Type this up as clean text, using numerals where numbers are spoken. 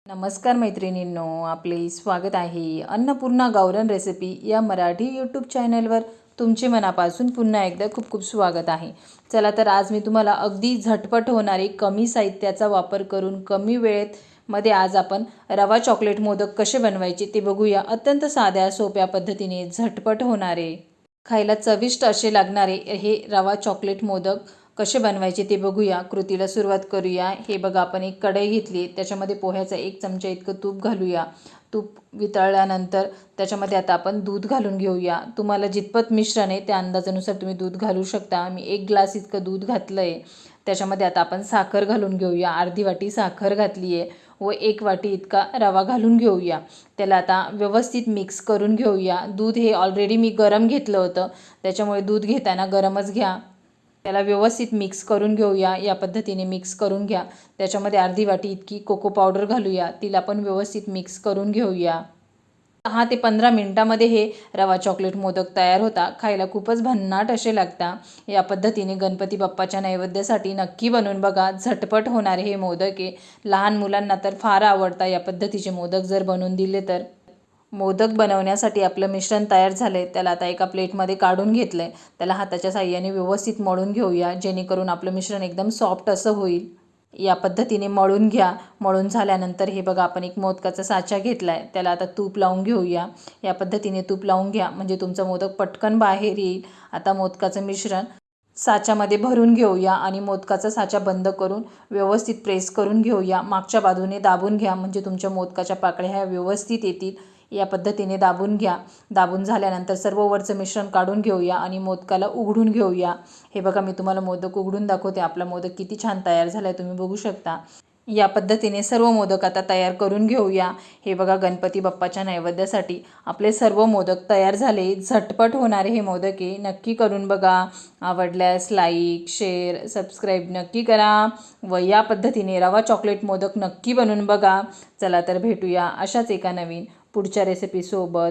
नमस्कार मैत्रिणींनो, आपले स्वागत आहे अन्नपूर्णा गावरान रेसिपी या मराठी यूट्यूब चॅनलवर. तुमचे मनापासून पुन्हा एकदा खूप खूप स्वागत आहे. चला तर आज मी तुम्हाला अगदी झटपट होणारे कमी साहित्याचा वापर करून कमी वेळेत मध्ये आज आपण रवा चॉकलेट मोदक कसे बनवायचे ते बघूया. अत्यंत साध्या सोप्या पद्धतीने झटपट होणारे, खायला चविष्ट असे लागणारे हे रवा चॉकलेट मोदक कसे बनवायचे ते बघूया. कृतीला सुरुवात करूया. हे बघा, आपण एक कढई घेतली, त्याच्यामध्ये पोह्याचा 1 चमचा इतकं तूप घालूया. तूप वितळल्यानंतर त्याच्यामध्ये आता आपण दूध घालून घेऊया. तुम्हाला जितपत मिश्रण आहे त्या अंदाजानुसार तुम्ही दूध घालू शकता. मी 1 ग्लास इतकं दूध घातलं आहे. त्याच्यामध्ये आता आपण साखर घालून घेऊया. अर्धी वाटी साखर घातली आहे व 1 वाटी इतका रवा घालून घेऊया. त्याला आता व्यवस्थित मिक्स करून घेऊया. दूध हे ऑलरेडी मी गरम घेतलं होतं, त्याच्यामुळे दूध घेताना गरमच घ्या. त्याला व्यवस्थित मिक्स करून घेऊया. या पद्धतीने मिक्स करून घ्या. त्याच्यामध्ये अर्धी वाटी इतकी कोको पावडर घालूया. तिला पण व्यवस्थित मिक्स करून घेऊया. 10 ते 15 मिनिटामध्ये हे रवा चॉकलेट मोदक तयार होता. खायला खूपच भन्नाट असे लागतात. या पद्धतीने गणपती बाप्पाच्या नैवेद्यासाठी नक्की बनवून बघा. झटपट होणारे हे मोदक आहे. लहान मुलांना तर फार आवडतात या पद्धतीचे मोदक जर बनवून दिले तर. मोदक बनवण्यासाठी आपलं मिश्रण तयार झालं आहे. त्याला आता एका प्लेटमध्ये काढून घेतलं आहे. त्याला हाताच्या साहाय्याने व्यवस्थित मळून घेऊया, जेणेकरून आपलं मिश्रण एकदम सॉफ्ट असं होईल. या पद्धतीने मळून घ्या. मळून झाल्यानंतर हे बघा, आपण एक मोदकाचा साचा घेतला आहे. त्याला आता तूप लावून घेऊया. या पद्धतीने तूप लावून घ्या, म्हणजे तुमचं मोदक पटकन बाहेर येईल. आता मोदकाचं मिश्रण साच्यामध्ये भरून घेऊया आणि मोदकाचा साचा बंद करून व्यवस्थित प्रेस करून घेऊया. मागच्या बाजूने दाबून घ्या, म्हणजे तुमच्या मोदकाच्या पाकळ्या ह्या व्यवस्थित येतील. या पद्धतीने दाबून घ्या. दाबून झाल्यानंतर सर्व वरचं मिश्रण काढून घेऊया आणि मोदकाला उघडून घेऊया. हे बघा, मी तुम्हाला मोदक उघडून दाखवते. आपला मोदक किती छान तयार झाला आहे, तुम्ही बघू शकता. या पद्धतीने सर्व मोदक आता तयार करून घेऊया. हे बघा, गणपती बाप्पाच्या नैवेद्यासाठी आपले सर्व मोदक तयार झाले. झटपट होणारे हे मोदक आहे. नक्की करून बघा. आवडल्यास लाईक, शेअर, सबस्क्राईब नक्की करा व या पद्धतीने रवा चॉकलेट मोदक नक्की बनवून बघा. चला तर भेटूया अशाच एका नवीन पुढच्या रेसिपीसोबत.